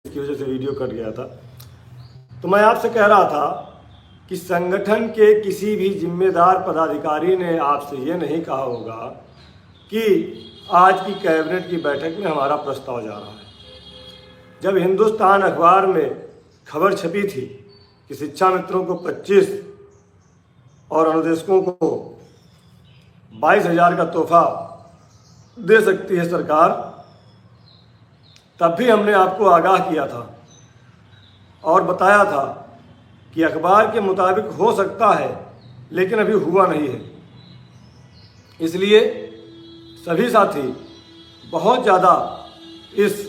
इसकी वजह से वीडियो कट गया था। तो मैं आपसे कह रहा था कि संगठन के किसी भी जिम्मेदार पदाधिकारी ने आपसे ये नहीं कहा होगा कि आज की कैबिनेट की बैठक में हमारा प्रस्ताव जा रहा है। जब हिंदुस्तान अखबार में खबर छपी थी कि शिक्षा मित्रों को 25 और अनुदेशकों को 22,000 का तोहफा दे सकती है सरकार, तब भी हमने आपको आगाह किया था और बताया था कि अखबार के मुताबिक हो सकता है, लेकिन अभी हुआ नहीं है। इसलिए सभी साथी बहुत ज़्यादा इस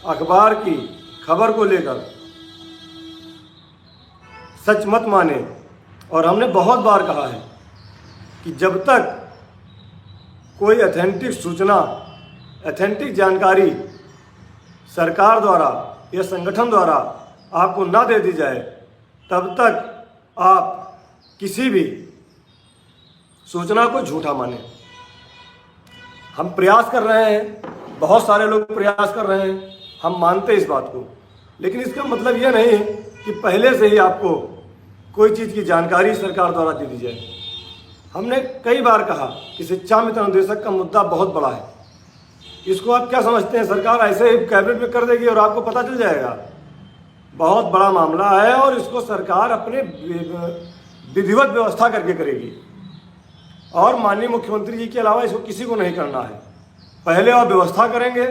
अखबार की खबर को लेकर सच मत माने। और हमने बहुत बार कहा है कि जब तक कोई ऑथेंटिक सूचना, ऑथेंटिक जानकारी सरकार द्वारा या संगठन द्वारा आपको ना दे दी जाए, तब तक आप किसी भी सूचना को झूठा माने। हम प्रयास कर रहे हैं, बहुत सारे लोग प्रयास कर रहे हैं, हम मानते हैं इस बात को, लेकिन इसका मतलब यह नहीं है कि पहले से ही आपको कोई चीज़ की जानकारी सरकार द्वारा दे दी जाए। हमने कई बार कहा कि शिक्षा मित्र अनुदेशक का मुद्दा बहुत बड़ा है। इसको आप क्या समझते हैं, सरकार ऐसे ही कैबिनेट में कर देगी और आपको पता चल जाएगा? बहुत बड़ा मामला है और इसको सरकार अपने विधिवत व्यवस्था करके करेगी। और माननीय मुख्यमंत्री जी के अलावा इसको किसी को नहीं करना है। पहले आप व्यवस्था करेंगे,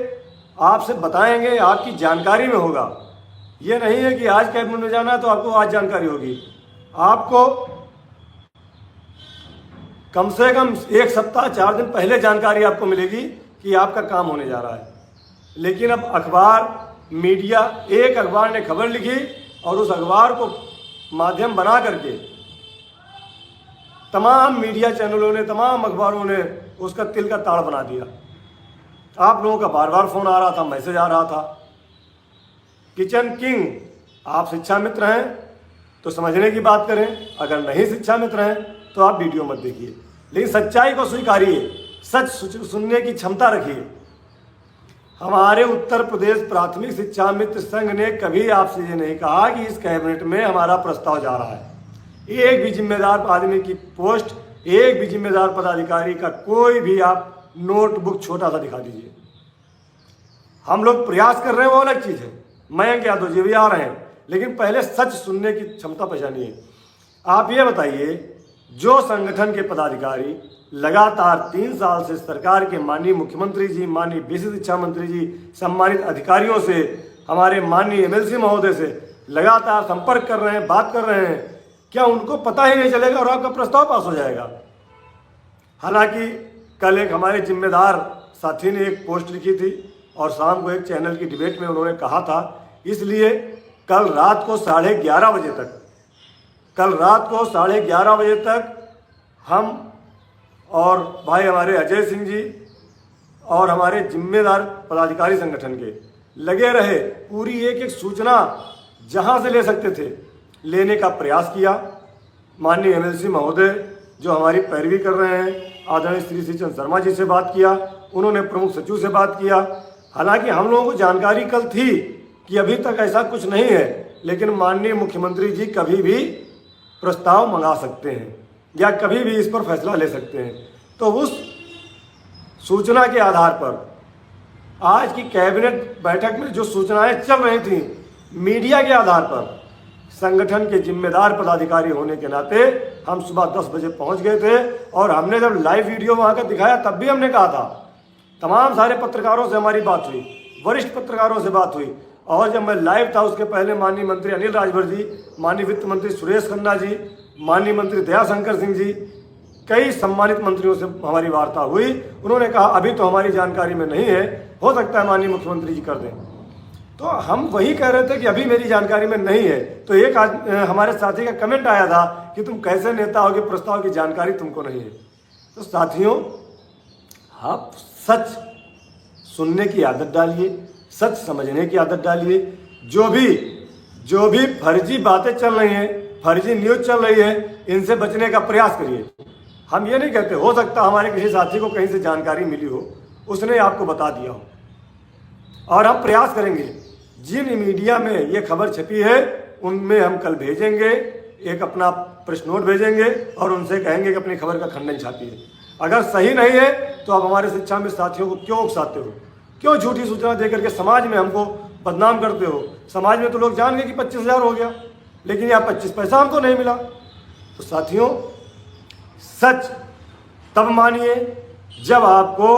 आपसे बताएंगे, आपकी जानकारी में होगा। ये नहीं है कि आज कैबिनेट में जाना है तो आपको आज जानकारी होगी। आपको कम से कम 1 सप्ताह 4 दिन पहले जानकारी आपको मिलेगी कि आपका काम होने जा रहा है। लेकिन अब अखबार, मीडिया, एक अखबार ने खबर लिखी और उस अखबार को माध्यम बना करके तमाम मीडिया चैनलों ने, तमाम अखबारों ने उसका तिल का ताड़ बना दिया। आप लोगों का बार बार फोन आ रहा था, मैसेज आ रहा था। किचन किंग, आप शिक्षा मित्र हैं तो समझने की बात करें, अगर नहीं शिक्षा मित्र हैं तो आप वीडियो मत देखिए, लेकिन सच्चाई को स्वीकारिए, सच सुनने की क्षमता रखिए। हमारे उत्तर प्रदेश प्राथमिक शिक्षा मित्र संघ ने कभी आपसे ये नहीं कहा कि इस कैबिनेट में हमारा प्रस्ताव जा रहा है। एक भी जिम्मेदार आदमी की पोस्ट, एक भी जिम्मेदार पदाधिकारी का कोई भी आप नोटबुक छोटा सा दिखा दीजिए। हम लोग प्रयास कर रहे हैं, वो अलग चीज़ है। मयंक यादव जी भी आ रहे हैं, लेकिन पहले सच सुनने की क्षमता पहचानिए। आप ये बताइए, जो संगठन के पदाधिकारी लगातार 3 साल से सरकार के माननीय मुख्यमंत्री जी, माननीय विशेष शिक्षा मंत्री जी, सम्मानित अधिकारियों से, हमारे माननीय MLC महोदय से लगातार संपर्क कर रहे हैं, बात कर रहे हैं, क्या उनको पता ही नहीं चलेगा और आपका प्रस्ताव पास हो जाएगा? हालांकि कल एक हमारे जिम्मेदार साथी ने एक पोस्ट लिखी थी और शाम को एक चैनल की डिबेट में उन्होंने कहा था, इसलिए कल रात को 11:30 बजे तक, कल रात को 11:30 बजे तक हम और भाई हमारे अजय सिंह जी और हमारे जिम्मेदार पदाधिकारी संगठन के लगे रहे, पूरी एक एक सूचना जहां से ले सकते थे लेने का प्रयास किया। माननीय MLC महोदय जो हमारी पैरवी कर रहे हैं, आदरणीय श्री चंद्र शर्मा जी से बात किया, उन्होंने प्रमुख सचिव से बात किया। हालांकि हम लोगों को जानकारी कल थी कि अभी तक ऐसा कुछ नहीं है, लेकिन माननीय मुख्यमंत्री जी कभी भी प्रस्ताव मंगा सकते हैं या कभी भी इस पर फैसला ले सकते हैं। तो उस सूचना के आधार पर आज की कैबिनेट बैठक में जो सूचनाएं चल रही थी, मीडिया के आधार पर, संगठन के जिम्मेदार पदाधिकारी होने के नाते हम सुबह 10 बजे पहुंच गए थे। और हमने जब लाइव वीडियो वहां का दिखाया तब भी हमने कहा था, तमाम सारे पत्रकारों से हमारी बात हुई, वरिष्ठ पत्रकारों से बात हुई। और जब मैं लाइव था उसके पहले माननीय मंत्री अनिल राजभर जी, माननीय वित्त मंत्री सुरेश खन्ना जी, माननीय मंत्री दयाशंकर सिंह जी, कई सम्मानित मंत्रियों से हमारी वार्ता हुई। उन्होंने कहा अभी तो हमारी जानकारी में नहीं है, हो सकता है माननीय मुख्यमंत्री जी कर दें। तो हम वही कह रहे थे कि अभी मेरी जानकारी में नहीं है। तो एक हमारे साथी का कमेंट आया था कि तुम कैसे नेता हो कि प्रस्ताव की जानकारी तुमको नहीं है। तो साथियों, आप सच सुनने की आदत डालिए, सच समझने की आदत डालिए। जो भी फर्जी बातें चल रही हैं, फर्जी न्यूज़ चल रही है, इनसे बचने का प्रयास करिए। हम ये नहीं कहते, हो सकता हमारे किसी साथी को कहीं से जानकारी मिली हो, उसने आपको बता दिया हो, और हम प्रयास करेंगे जिन मीडिया में ये खबर छपी है उनमें हम कल भेजेंगे, एक अपना प्रेस नोट भेजेंगे और उनसे कहेंगे कि अपनी खबर का खंडन छापिए। अगर सही नहीं है तो आप हमारे शिक्षा मित्र साथियों को क्यों उकसाते हो, क्यों झूठी सूचना देकर के समाज में हमको बदनाम करते हो। समाज में तो लोग जान गए कि 25,000 हो गया, लेकिन यहाँ 25 पैसा हमको नहीं मिला। तो साथियों, सच तब मानिए जब आपको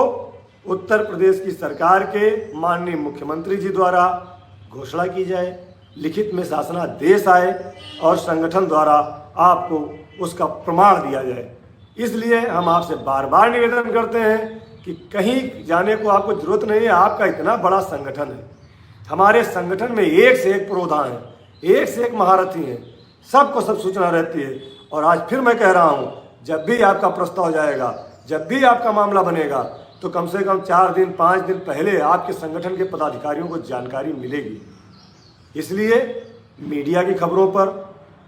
उत्तर प्रदेश की सरकार के माननीय मुख्यमंत्री जी द्वारा घोषणा की जाए, लिखित में शासनादेश आए और संगठन द्वारा आपको उसका प्रमाण दिया जाए। इसलिए हम आपसे बार बार निवेदन करते हैं कि कहीं जाने को आपको जरूरत नहीं है। आपका इतना बड़ा संगठन है, हमारे संगठन में एक से एक प्रोधान है, एक से एक महारथी हैं, सबको सब सूचना रहती है। और आज फिर मैं कह रहा हूँ, जब भी आपका प्रस्ताव जाएगा, जब भी आपका मामला बनेगा, तो कम से कम 4 दिन 5 दिन पहले आपके संगठन के पदाधिकारियों को जानकारी मिलेगी। इसलिए मीडिया की खबरों पर